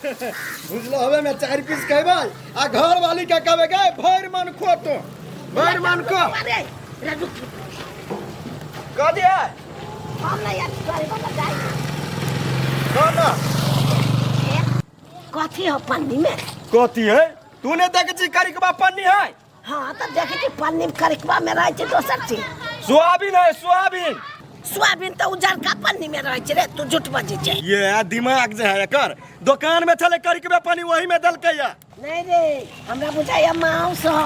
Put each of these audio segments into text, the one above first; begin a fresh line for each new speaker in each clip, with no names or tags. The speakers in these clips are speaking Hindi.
बुझलो हवे में 4 पीस कहबै आ घर वाली के कहबै गए भर मन खो तो भर मन खो
अरे राजू
कह दिया
हम नहीं यार करे वाला जाई
ना
कथी हो पन्नी में
कथी है तूने देखे छी करिकबा पन्नी है
हाँ तो देखे छी पन्नी में करिकबा में रहे छै दोसर चीज
सोयाबीन है सोयाबीन
सोयाबीन तो उजर का पन्नी में रहे छै रे तू झूठ बाजी छै
ये दिमाग जे है एकर दुकान में चले करिकबा पानी वही में दलकै या
नहीं रे हमरा बुझाइया मांस हो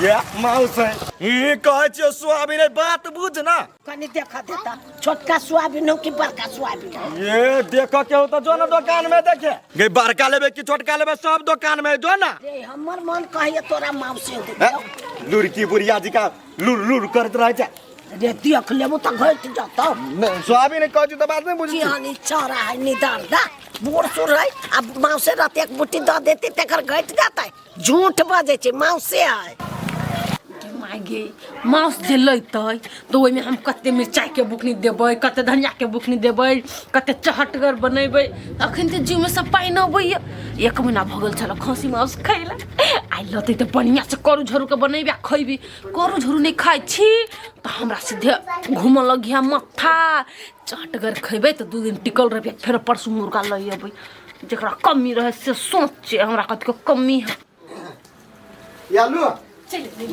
ये माउस है ई कहै छै सोयाबीन है बात बुझ ना
कनी देखा देता छोटका सोयाबीन हो कि बड़का सोयाबीन हो
ये देखो के हो तो जो ना दुकान में देखे गे बड़का लेबे कि छोटका लेबे सब दुकान में जो ना
रे हमर मन कहैया तोरा मांस हो दे
लुरकी बुढ़िया जी का लुर लुर करत रहे छै
रे देख लेबो त घट जाता
सोयाबीन कहै छी तो बात नहीं बुझी
चिहानी चौरा है निदार दा बूढ़ सुर है अब मांस रात एक बुट्टी द देती तेकर घट जाता है झूठ बाजे छै मांस है
मागे मांस जे लैतै तो ओइमे हम कते मिरचाई के बुकनी देबै कते धनिया के बुकनी देबै कते चहटगर बनेबै अखन त जीव में सब पाइ न अबैया 1 महीना भ गेल छल खसी मांस खैला आइ लते त बढ़िया से करू झरू के बनेबा खैबी करू झरू नहीं खाइ छी त हमरा सीधे घुम लगिया मथा चहटगर खैबै त 2 दिन टिकल रहबे फेर परसू मुर्गा लइ अबै जेकरा कमी रहे से सोचे हमरा कत के कमी है
यालू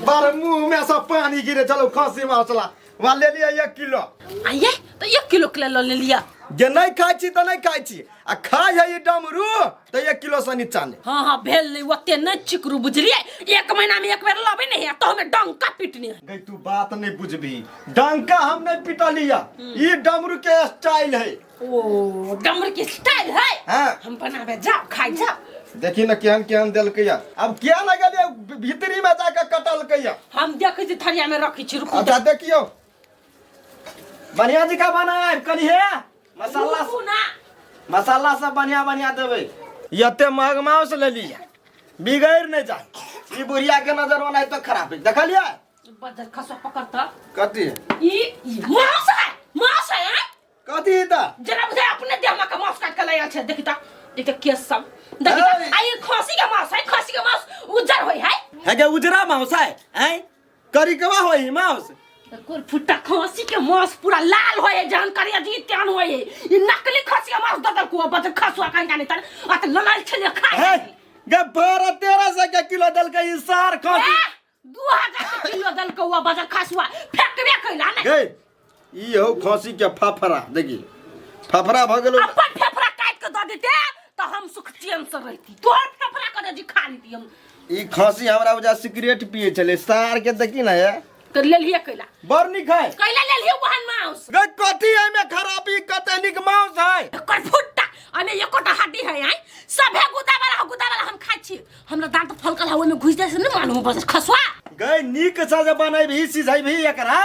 बार मुंह में सब पानी गिरे चलो खसी मसला वहां ले लिया 1 किलो
आइए तो 1 किलो के ले लिया
जे नहीं खाइ छी त नहीं खाइ छी आ खाइ है ये डमरू त 1 किलो से नीचा ने
हाँ हाँ भेल नहीं ओते नहीं चिकरू बुझलिए 1 महीना में एक बेर लबे नहीं है तो हमें डंका पीटने है
गई तू बात नहीं बुझबी डंका हम नहीं पिटलिया ई डमरू के स्टाइल है
ओ डमरू के स्टाइल है
हां
हम बनावे जाओ खाई जाओ
देखी ना केहन केहन देलकै या अब क्या लगल भीतरी में जाके कटलकै या
हम देखे छी थरिया में रखी छी रुकू
अच्छा देखियो बढ़िया जी का बनाए कनी है मसाला सब बढ़िया बढ़िया देबै यते महग मांस ले लिया बिगड़ नहीं जाए ई बुढ़िया के नजर बनाई तो खराब है देखलिए
बदल खसवा पकड़ता
कथी
ई मांस है
कथी त
जरा बुझे अपने देह में का मांस काट के लाया छे देखी त देखी केस सब देखी त आई खसी के मांस है खसी के मांस उजर होई है
के उजरा मांस है हैं करिकवा होई मांस
कोर फुट्टा खसी के मांस पूरा लाल होए जान करिया जी त्यान होए ई नकली खसी के मांस ददल को बदल खसवा कान कान तर अत ललाल छले खाए
गे 12-13 के किलो दल के ई सार खसी
2000 किलो दल को बदल खसवा फेकबे कैला ने
गे ई हो खसी के फफरा देखी फफरा भ गेलो
अपन फेफड़ा काट के द देते तो हम सुख चैन से रहती तोहर फेफड़ा करे जी खा लेती हम
ई खसी हमरा वजह सिगरेट पिए चले सार के देखी ना है
कर ले लिया कैला
बर नहीं खाए
कैला ले लियो वहन मांस
गे कथी है में खराबी कतनिक मांस है
कर फुट्टा अने एकोटा हड्डी है आई सबे गुदा वाला हम खाइ छी हमरा दांत फलकल है ओइ में घुस जाय से न मालूम बस खसवा
गे नीक से जे बनाई भी सिझाई भी एकरा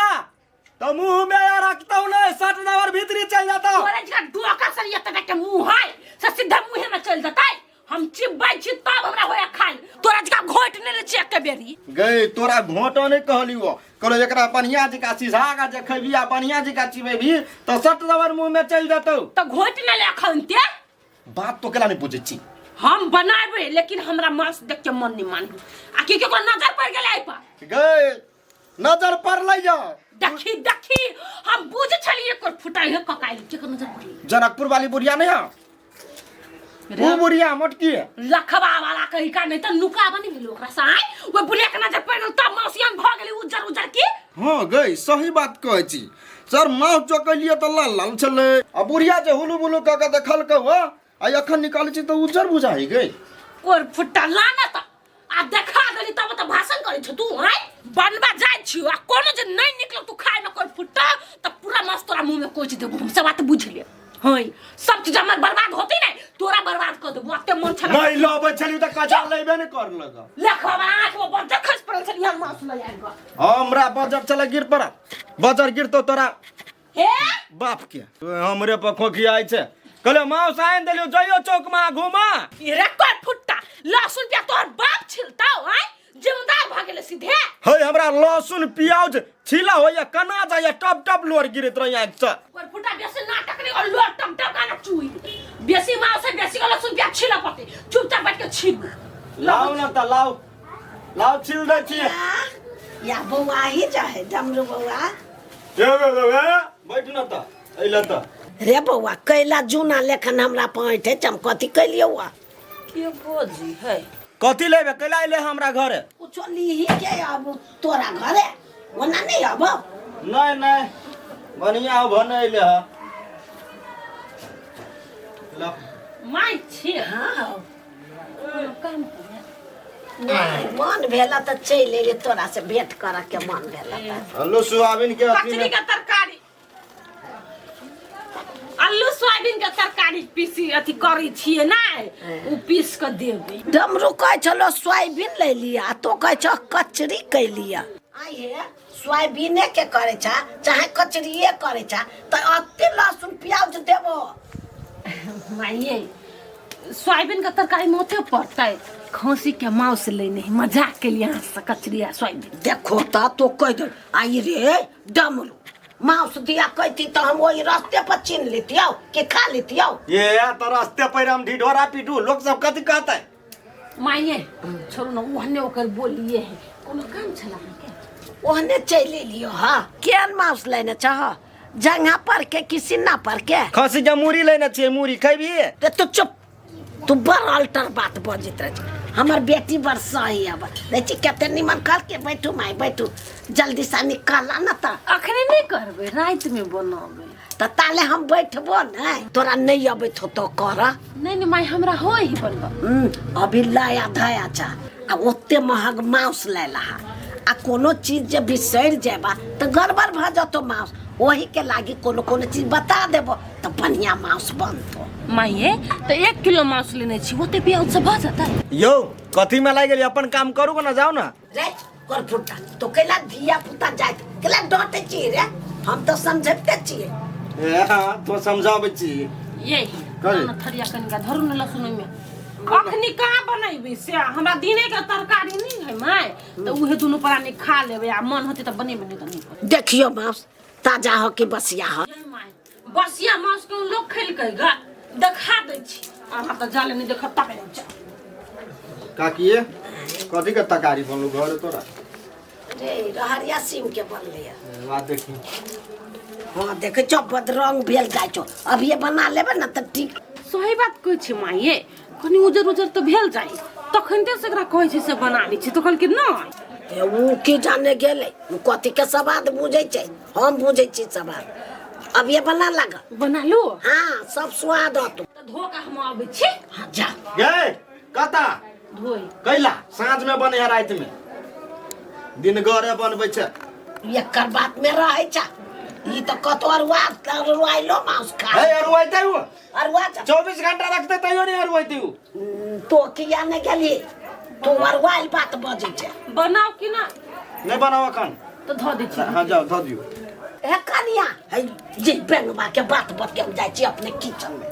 तो मुंह में या रखता हूं नहीं 60 नंबर भीतरी चल जाता
तोरे जका डोका से ये तक के मुंह है से सीधा मुंह में चल जाता हम चिबाई छी तब हमरा होया खाई तोरा जका घोट ने चेक के बेरी
गए तोरा घोटो नहीं कहलियो कहलो एकरा बढ़िया जी का सिझागा जे खबिया बढ़िया जी का चिबे भी तो 60 नंबर मुंह में चल जातो
तो घोट ने ले खनते
बात तो केला नहीं बुझै छी
हम बनाबे लेकिन हमरा मांस देख के मन नहीं मानू आ की को नजर पड़ गेलै आई पर
गए नजर पड़लै या
देखी हम बुझ छलिए को फुटाई है ककाई के नजर पड़ी
जनकपुर वाली बुढ़िया नहीं है वो बुढ़िया मोटकी है
लखबा वाला कही का नहीं तो नुका बनी गेलो ओकरा साई वो बुढ़िया के नजर पड़ गेल तब मौसियन भ गेली उजर की
हां गई सही बात कहै छी सर माउ चकलिए तो लाल लाल छले आ बुढ़िया जे हुलु बुलु क के देखल के हो आ अखन निकाल छी तो उजर बुझाई गई
और फुट्टा लाना त आ देखा देली तब त भाषण करै छ तू हैं बनबा जाय छी आ कोनो जे नहीं निकल तू खाए न कोई फुट्टा त पूरा मांस तोरा मुंह में कोच देबो हम सब बात बुझ ले हई सब चीज हमर बर्बाद होती नहीं तोरा बर्बाद कर देबो अते मन छला
नहीं लबे छली त कचा लेबे नहीं कर लगा
लखबा आंख में बड़ खस पड़ल छली हम मांस ल आएगा
हमरा बजर चला गिर पड़ा बजर गिर तो तोरा
हे
बाप के हमरे पर खोखियाई छे कहले मांस आइन देलियो जइयो चौक में घुमा
ये कर फुट्टा लहसुन प्याज तोहर बाप छिलता हैं जिम्मेदार भ गेले सीधे
हई हमरा लहसुन प्याज छिला हो या कना जाय टप टप लोर गिरत रह आँख से
और फुटा बेसी नाटक नहीं और लोट टम टम गाना चुई बेसी माँ से बेसी गला सुन बिया छिला पते चुपचाप बैठ के छिल
लाओ ना त लाओ छिल दे छी
या बौआ ही जाए डमरू बौआ
बैठ ना त अइला त
रे बौआ कैला जूना लेखन हमरा पैंठे चमकती कैलिए हुआ
के बोजी है
कथी लेबे कैला अइले हमरा घरे
कुछ लीही के अब तोरा घरे ओना नहीं अब
नहीं बढ़िया हो भने अइले ह ला
माई छी
हाँ
काम
नहीं मन भेला तो चल ले तोरा से भेंट कर के मन भेला त
आलू सोयाबीन के अथी
कचरी
में
का तरकारी आलू सोयाबीन के तरकारी पीसी अथी करी छिए ना उ पीस के देबे
डमरू कह चलो सोयाबीन ले लिया तो कह छ कचरी कै लिया आई है सोयाबीने के करे छा चाहे कचरिए करे छा तो अत्ते लहसुन प्याज देबो
माइये सोयाबीन का तरकारी में ओते पड़ता है खसी के मांस लेने मजाक के लिए से कचरिया सोयाबीन
देखो तो कह दो आई रे डमरू मांस दिया कहती तो हम वही रास्ते पर छीन लेती आओ कि खा लेती आओ
ये तो रास्ते पर हम ढिढोरा पीटू लोग सब कथी कहते
माइये छोड़ो ना ओहने ओकर बोलिए है कोनो काम छला के
ओहने चले लियो हाँ केन मांस लेने चाह जंगा पर के किसी ना पर के
खसी के मुरी लेना चाहिए मुरी खैबी
रे तू चुप तू बड़ अल्टर बात बजित रह हमर बेटी बड़ सही अब देखी कते निमन कर के बैठू माई बैठू जल्दी से निकाला ना ता
अखने नहीं करबे रात में बनाबे
त ताले हम बैठबो नहीं तोरा नहीं अबे तो कर
नहीं नहीं माई हमरा हो ही बनबा
अभी लाया धाया चा आ ओते महग मांस ले लहा आ कोनो चीज जे बिसर जेबा तो गड़बड़ भ जतो मांस वही के लागी कोनो कोनो चीज बता देबो तो बढ़िया मांस बनतो
माइये तो 1 किलो मांस लेने छी ओते प्याज से भा जाता है
यो कथी में लाग गेली अपन काम करू ना जाओ ना
रे कर फुटा तो केला धिया पुता जाय केला डटे छी रे हम तो समझते छिए
ए हां तो समझाबे छी
यही
करे?
ना थरिया कनिका धरु न लहसुन में अखनी कहाँ बनैबे से हमरा दिने के तरकारी नहीं है माय तो उहे दुनु प्राणी खा लेबे आ मन होते त बनेबे नहीं त नहीं
देखियो मांस ताजा हो कि बसिया हो
माय बसिया मांस को लोग खेल के गा देखा दे छी अहाँ त जाले नहीं देखत तबे जा
काकीए कथी के तकारी बनलू घर तोरा
रे रहरिया सिम के बनले
बात देखी
हां देखे छ बदरंग भेल जाय छ अब ये बना लेबे ना त ठीक
सही बात कहै छी माये कनी उजर उजर तो भेल जाई तखनते से एकरा कहै छी से बना ली छी तो कहल के नहीं
ऊ की जाने गेले ऊ कथी के स्वाद बुझै छै हम बुझै छी स्वाद अब ये बना लगा
बना लो
हाँ सब स्वाद होतो
तो धोका हम आबै छी
हाँ जा
गे कता
धोई
कैला साँझ में बने है रात में दिन गरे बनबै छै
एकर बात में रहै छ ई तो कतो अरुआइलो मांस खा
हे अरुआइते हु
अरुआ
24 घंटा रखते तैयो नहीं अरुआइते हु
तो किया ने गेली तो अरुआइल बात बजै छै
बनाओ कि ना
नहीं बनाओ अखन
तो धो दे छी
हाँ जाओ धो दियो
ए कनिया है जे बेनवा के बात बतियम जाय छी अपने किचन में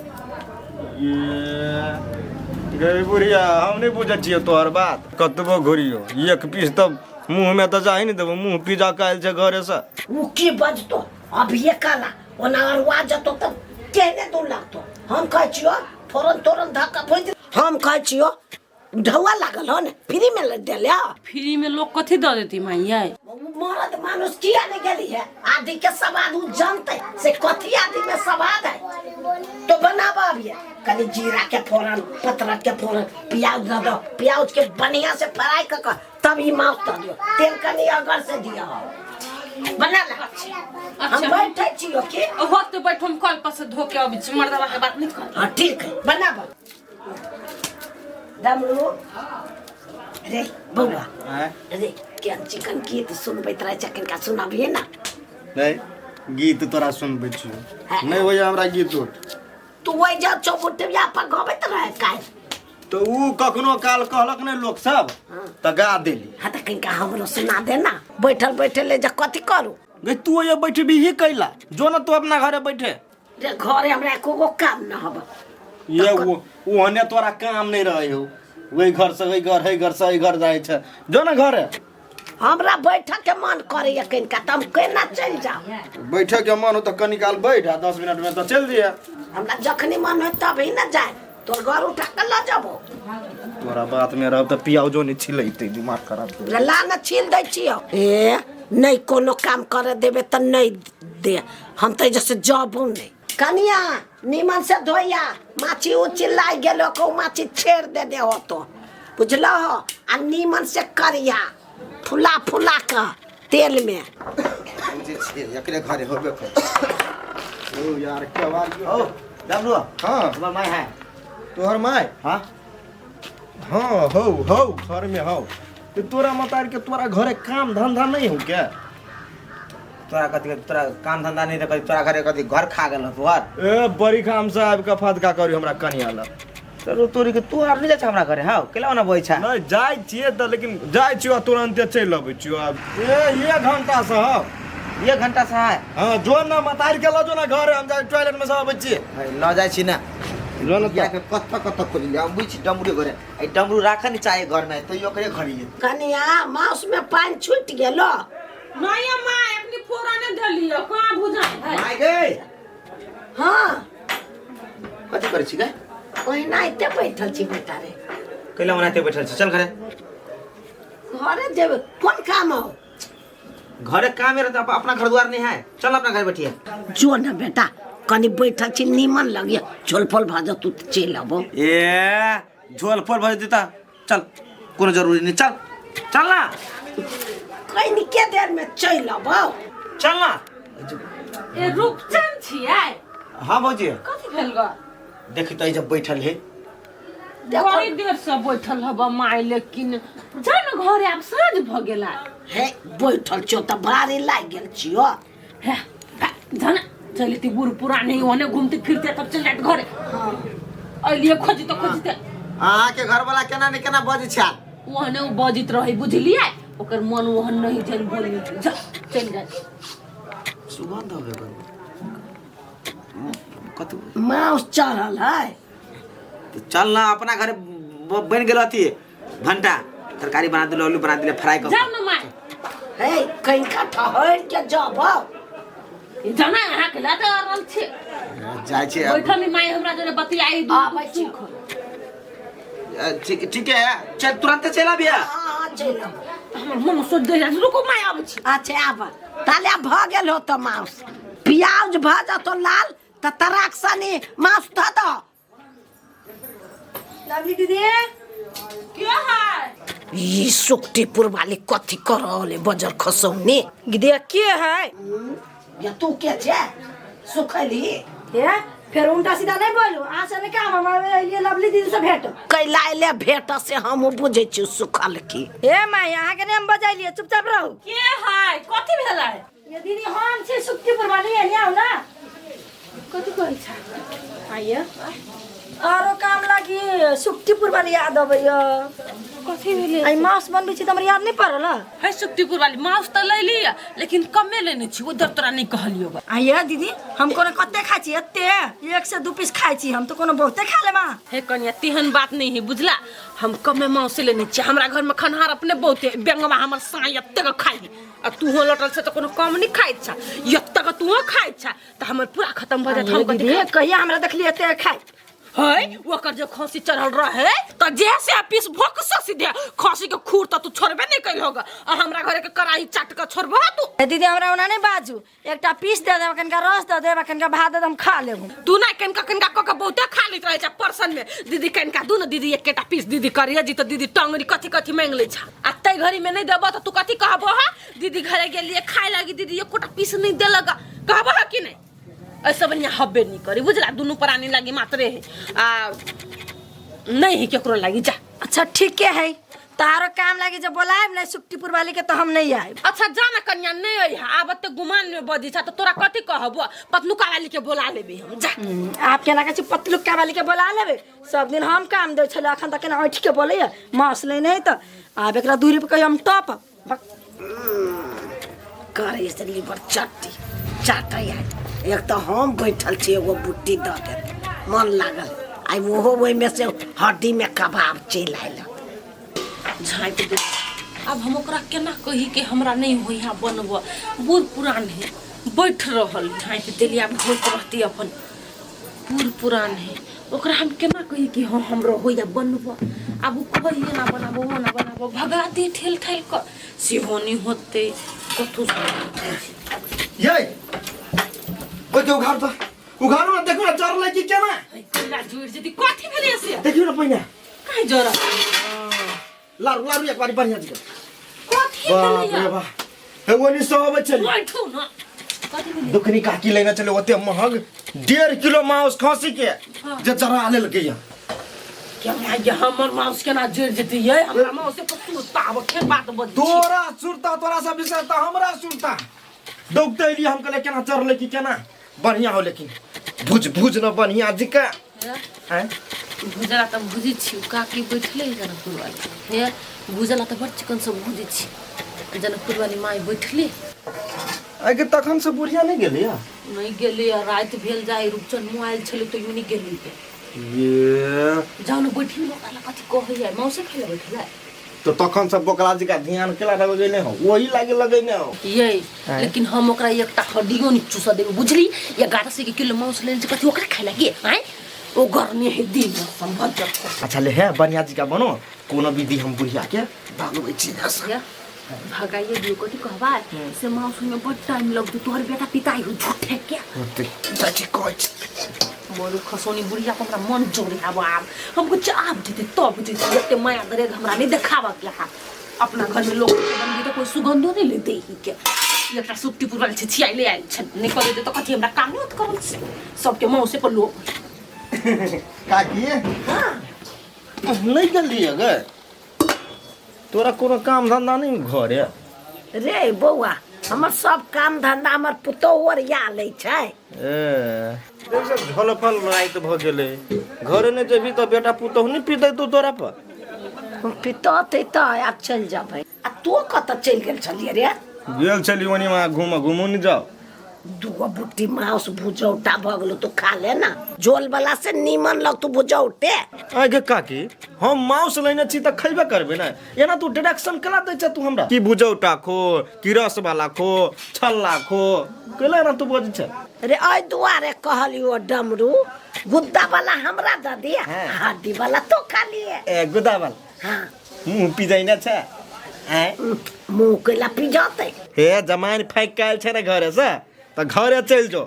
ये गई बुढ़िया हम नहीं बुझे छिए तोहर बात कतबो घुरियो एक पीस तब मुंह में तो जा ही नहीं देबो मुंह पिज्जा काल छै घरे से
ऊ की बजतो अब ये काला ओना अरुआ जतो त केने दू लागतो हम कहै छियो फोरन तोरन धक्का भोज हम कहै छियो ढौआ लागल हो ने फ्री में ले देले
फ्री में लोग कथी दे देती माइया
मरद मानुष किया नहीं गेली है आदि के स्वाद ऊ जानते से कथी आदि में स्वाद है तो बनाबा अभी कनी जीरा के फोरन पतरक के फोरन प्याज दे दो प्याज के बढ़िया से फ्राई कर तब ही मांस दे दियो तेल कनी अगर से दिया बना ला हम बैठे छियो के
वक्त बैठ हम कल पर से धो के अभी मर्दवा के बात नहीं कर
हां ठीक है बनाबा डमरू रे बउआ रे क्या चिकन की तो सुनबैत रहे चिकन का सुनाबिए ना
नहीं गीत तोरा सुनबै छियो नहीं होय हमरा गीत
तू वही जा चौबुटिया पर गबैत रहे काहे
तो ऊ कखनो काल कहलक ने लोग सब त गा देली
हाँ तो कहीं का हमरो सुना देना बैठल बैठल ले जा कथी करू
गे तू ये बैठबी ही कैला जो ना तू अपना घरे बैठे
रे घरे हमरा एको काम न हब
ये वो हने तोरा काम नहीं रहे हो वही घर से वही घर है घर से वही घर जाए छै जो ना घरे
हमरा बैठक के मन करे कनिका त हम केना चल जाओ।
बैठे के मन हो तो कनी काल बैठ 10 मिनट में तो चल दिया।
हमरा जखनी मन हो तभी न जाए, तोर घर उठा के ला जाबो।
तोरा बात में रहब तो पियाजो नहीं छिलैते, दिमाग खराब कर।
ला न छील दै छियो। ए नहीं कोनो काम करे देबे त नहीं दे, हम त जैसे जाबो नहीं। कनिया निमन से धोइया, माछी उचिल्लाई गेलो को माछी छेड़ दे हो तो बुझलो हो। आ निमन से करिया फुला फुला के तेल में।
मुझे छे एकरे घरे होबे कर। ओ यार क्या बात हो
डमरू।
हां
तुम्हार माय है?
तोहर माय?
हाँ
हाँ हो घर में हो। तो तोरा मतार के तोरा घरे काम धंधा नहीं हो क्या?
तोरा कथी तोरा काम धंधा नहीं तो तोरा घरे कथी घर खा गेल तोहर?
ए बड़ी काम साहब का फदका करी हमरा कनिया ला।
चलो तोरी के तोहर नहीं जा हमरा घरे हां केला ना बोइ छा?
नहीं जाय छिए त लेकिन जाय छियो तुरंत चल अबै छियो। अब ये घंटा से हो।
1 घंटा से है?
हां जो ना मतार के ला जो ना घर हम जाय टॉयलेट में सब अबै छिए।
ल जाय छी ना।
जो ना
या के कत्ता खोली ले हम बुझ डमरू घरे। ए डमरू राख नि चाहे घर में तो यो करे घरी।
कनिया माउस में पानी छूट गेलो।
नहीं अम्मा अपनी पुराने दलियो कहां बुझाई है।
माय गए
हां
कथी करे छी गे?
ओहि नाइते बैठल छी बेटा रे।
केला बनाते बैठल छी चल घरे।
घरे जेबे कोन काम हो?
घरे काम है तो अपना घर द्वार नहीं है, चल अपना घर बैठिए।
जो ना बेटा कनी बैठल छी नीमन लगिया झोल फल भाजा तू चल आबो।
ए झोल फल भज देता चल कोनो जरूरी नहीं चल चल ना
कहीं के देर में चल आबो।
चल ना।
ए रूपचंद छियै?
हाँ भौजी
कथी भेल ग?
देखी तो जब बैठल है
बड़ी देर से बैठल हब माय, लेकिन जा न घरे आब साँझ भ गेला।
हे बैठल छियो त भारी लाग गेल छियो।
हे जाना चलती बूढ़ पुराने ओने घूमते फिरते तब चल जात घरे। अलिए खोजी तो खोजते
अहाँ के घर वाला केना ने केना बज छा
ओहने उ बजित रही बुझलिए, ओकर मन ओहन नहीं जल बोली जा चल जा।
सुगंध हो गए कतु
माउस चढ़ल है।
तो चल ना अपना घर बन गेल अथी भंटा तरकारी बना दिलो आलू बना दिले फ्राई कर
जा न माय।
हे कहीं का ठहर के जाबो।
जाना अहाँ के लाते रहल छी
जाय छे
बैठल माय हमरा जरे बतियाई
आबै छी।
ठीक है चल तुरंत चला बिया।
हां चल आबो।
हमर मन सोच दे रुको माय आबै छी।
अच्छा आबा ताले भ गेल हो त माउस। प्याज भाजा तो लाल त तराक सनी माउस ध दो।
लवली दीदी क्या है?
ई सुक्तिपुर वाली कथी करले बजर खसौनी।
गिदिया के है?
या तू के छे सुखली?
ये फिर उल्टा सीधा नहीं बोलू। आज से काम हमारे ये लवली दीदी से भेंट
कैलाइले भेट से हम बुझे छी सुखल की।
ए माय यहाँ के नाम बजाइलिए चुपचाप रहो।
के है कथी भेलै?
ये दीदी हम से सुक्तिपुर वाली है आओ ना।
कथी कहै छ?
आइए आरो काम लागी सुक्तिपुर वाली याद अबैया।
कथी भेलै?
आई माउस बनबै छी त हमरा याद नहीं पड़ल।
है सुक्तिपुर वाली माउस त ले लिया, लेकिन कमे लेने छी उधर तोरा नहीं कहलियो बा।
आइए दीदी हम कोनो कते खाइ छी एते 1 से 2 पीस खाइ छी, हम तो कोनो बहुते खा लेमा।
हे कन्या तिहन बात नहीं है बुझला, हम कमे माउस लेने छी। हमरा घर में खनहार अपने बहुते बेंगवा हमर साई एते के खाई आ तू हो लटल से त कोनो कम नहीं खाइ छ। एते के तू खाइ छ त हमर पूरा खत्म भ जात। हम
दीदी कहिया हमरा देखली एते खाइ
है ओकर जो खसी चढ़ल रहे त जैसे पीस भोक सीधे खसी के खूर त तू छोड़बे नहीं कैल होगा। आ हमरा घरे के कढ़ाई चाट के छोड़बो तू।
दीदी हमरा ओना नहीं बाजू, एकटा पीस दे दे, कनका रस दे दे, कनका भात दे दे, हम खा लेबो।
तू ना कनका कनका क के बहुते खा लेत रहे छ पर्सन में। दीदी कनका दू न दीदी एकेटा पीस दीदी करिए जी त दीदी टंगरी कथी कथी मांग ले छ। आ तै घरी में नहीं देबो त तू कथी कहबो? हा दीदी घरे गेलिए खाए लागी दीदी एकोटा पीस नहीं देलगा कहबो हा कि नहीं? ऐसा बढ़िया हब्बे नहीं करी बुझला, दुनू प्राणी लागी मात्रे है आ नहीं केकरो लागी जा।
अच्छा ठीक है तारो काम लागी जब बोलाए नहीं सुक्तिपुर वाली के तो हम नहीं आए।
अच्छा जाना कन्या नहीं आई आबते गुमान में बदी छ त तोरा कथी कहबो? पतलुका वाली के बोला लेबे हम जा।
आप केना कहै छी पतलुका वाली के बोला लेबे? सब दिन हम काम दे छले, अखन तक केना उठ के बोले मास ले नहीं त आब एकरा दूरी पे कहि हम टॉप
करे से लीवर चट्टी चाटा यार। एक तो हम बैठल छी एगो बुट्टी द दे मन लागल आई ओहो ओहि में से हड्डी में कबाब चल आइल।
झाँप दे अब हम ओकरा केना कही कि हमरा नहीं हो यहाँ बनब। बूढ़ पुरान है, बैठ रहल ढाँकि देली, अब होइत रहती अपन। बूढ़ पुरान है, ओकरा हम केना कही कि हाँ हमरो हो या बनब। अब वो कहिए ना बनाबो, वो ना बनाबो, भगा दी ठेल ठाल कर, सेहो नहीं होते कथू
ये ओए के उघार ना देखो ना चर लगी क्या ना
कोइला जोड़ जदी कथी भेले से
देखियो ना पहिना
काहे जरा
लारू एक बारी बढ़िया दिख
कथी
बाप
भेले
रे बाप हे वो नि सब चली
बैठो ना कथी भेले
दुखनी काकी लेना चले ओते महग 1.5 किलो मांस खसी के जे चरा ले लगे या
क्या ये हमर माउस के ना जोड़ जती है हमरा माउस से पत्तू ताव के बात बद
तोरा सुरता तोरा सब विषय त हमरा सुरता डॉक्टर लिए हम कहले केना चर ले की केना बढ़िया हो लेकिन भुज न बढ़िया जिका हैं
भुजला त भुजी छी काकी बैठले जनकपुर वाली हे भुजला त बड़ चिकन सब भुजी छी जनकपुर वाली माई बैठले
आगे तखन से बुढ़िया नहीं गेले या
नहीं गेले रात भेल जाय रुपचन मोबाइल छले तो यूनी गेली
ये
जाउन बैठी लोकाला कथी कहै है मौसे खेले बैठले
तो तखन सब बोकला जी का ध्यान केला लगे नहीं हो वही लागे लगैने हो
ये लेकिन हम ओकरा एकटा हड्डियो नि चुसा देबे बुझली या 11 किलो मांस लेन से कथी ओकरा खाइला के हैं ओ गर्मी है दिन संभल जब
अच्छा ले है बढ़िया जी का बनो कोनो विधि हम बुढ़िया के भागबै छी
या भगाइए दियो कथी कहबा से मांस में बड़ टाइम लगतो तोहर बेटा पिताई हो झूठे क्या
होते जाची कोच
मोरू खसोनी बुढ़िया को हमरा मन जोड़े अब हमको चाप देते तब देते एते माया दरेग हमरा नहीं देखावा के अपना घर में लोग के बनबी तो कोई सुगंधो नहीं लेते ही के एकटा सुट्टी पुरल छै छियाई ले आइल छै नहीं कर देते तो कथी हमरा काम नहीं होत करल से सबके मुंह से पर लोग
काकी हां नहीं जल्दी है गे तोरा कोनो काम धंधा नहीं घरे
रे बौआ हमर सब काम धंधा हमर पुतौर या ले छै
ए देख सब झलफल रात भ गेले घरे ने जेबी तो बेटा पुतौ नहीं पीते तू तोरा पर
पितौते त आ चल जाबै आ तू कत चल गेल छलिए रे
गेल छली ओनी में घूमो नहीं जाओ
दुगो बुट्टी मांस भुजौटा भ गेलो तो खा ले ना झोल वाला से नीमन लग तू भुजौटे
आगे काकी हम मांस लेने छी त खइबे करबे ना एना तू डिडक्शन कला दै छ तू हमरा की बुझौटा खो की रस वाला खो छल्ला खो केला ना तू बोझ छ
रे ओइ दुआरे कहलियो डमरू गुद्दा वाला हमरा द दिया हड्डी वाला तो खा लिए
ए गुदा वाला
हां
मुंह पी जाइना छ ए
मुंह केला पी जाते
हे जमाइन फाइक काल छ रे घरे से त घरे चल जो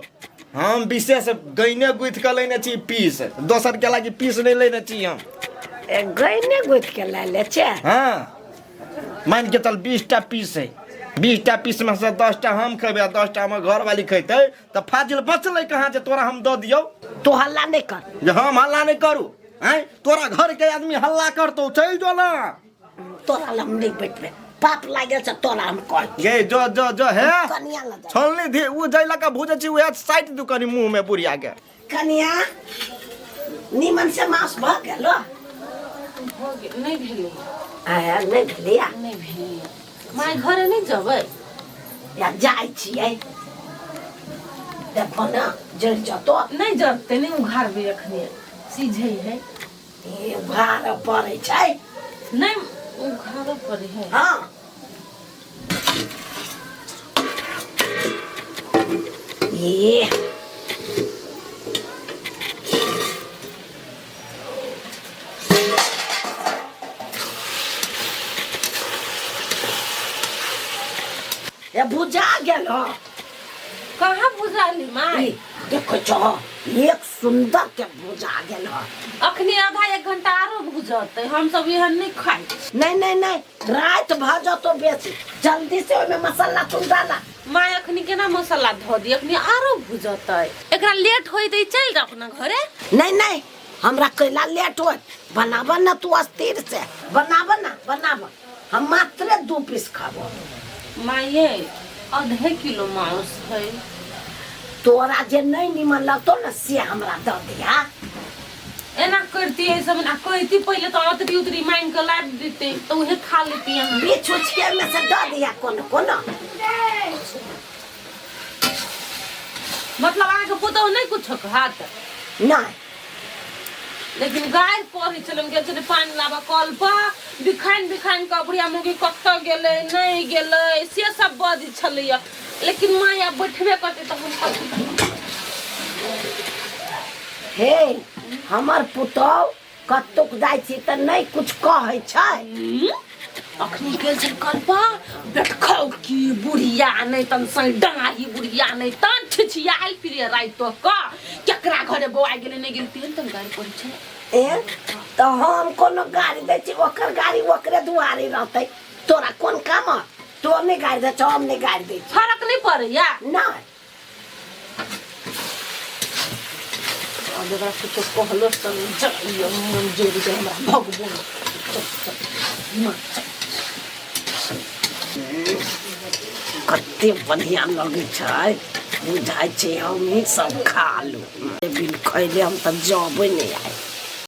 हम विशेष गइने गुथ के लेने छी पीस दोसर के लागी पीस नहीं लेने छी हम
ए गइने गुथ के ले छे
हां मान के चल 20 टा पीस है 20 टा पीस में से 10 टा हम खेबे 10 टा हमर घर वाली खैते त फाजिल बचले कहां जे तोरा हम द दियो
तो हल्ला नहीं कर
जे हम हल्ला नहीं करू हैं तोरा घर के आदमी हल्ला करतो चल जो ना
तोरा लम नहीं बैठबे पाप लागल छ तोरा हम कह
ये जो है
कनिया ल जा
छोलनी दे उ जइला का भुजे छी उ साइड दुकानी मुंह में बुढ़िया के
कनिया नीमन से मांस भ गेलो
नहीं भेलो
आ नहीं भेलिया
नहीं भेलो माय घरे नहीं जबै
या जाई छियै देखो ना जल जतो
नहीं जरते नहीं उघार भी रखने सीझे है
ए भार पड़े छै
नहीं उघार पर है
हां ये ये बुझा गेलो
कहाँ बुझाली माय
देखो छो एक सुंदर के बुझा गेलो
अखनी आधा 1 घंटा आरो बुझते हम सब यह नहीं खाई
नहीं रात भाजो तो बेसी जल्दी से ओमे मसाला तुम डाला
माय अखनी केना मसाला धो दी अखनी आरो बुझते एकरा लेट होई त चल जा अपना घरे
नहीं हमरा कैला लेट हो बनाब ना तू अस्थिर से बनाब हम मात्र 2 पीस खाबो
माये आधे किलो मांस है
तोरा जे नहीं निमन लगतो ना से हमरा द दिया
एना करती है सब ना कहती पहले तो अतरी उतरी मांग के ला देते तो उहे खा लेती हम
बीच के में से द दिया कोन
मतलब आगे पुतो नहीं कुछ हाथ
नहीं
लेकिन गाय पढ़े चल गेल छले पानी लाबा कल पर बिखाइन कबड़िया मुगी कत गेले नहीं गेले से सब बज छले लेकिन माया बैठबे करते तो हम कथी
हे हमर पुतौ कतुक जाइ छी त नहीं कुछ कहै छै
अखनी गेल छल कल पर देखौ की बुढ़िया नहीं तन सही डाही बुढ़िया नहीं तन छिछियाई फिरे रात क केकरा घरे बौआ गेले नहीं गेल तेन तन गाड़ी पड़ी छै
ए त हम कोनो गाड़ी दै छी ओकर गाड़ी ओकरे दुआरे रहतै तोरा कोन काम तो नहीं गाड़ी दे हम नहीं गाड़ी दै छी
फर्क नहीं पड़े या
नहीं
अब जरा कुछ कहलो सन जाइयो मन जोर दे हमरा भगवान
कते बढ़िया लगे छै बुझाइ छै हम ही सब खा लू बिन खैले हम त जबे नहीं आए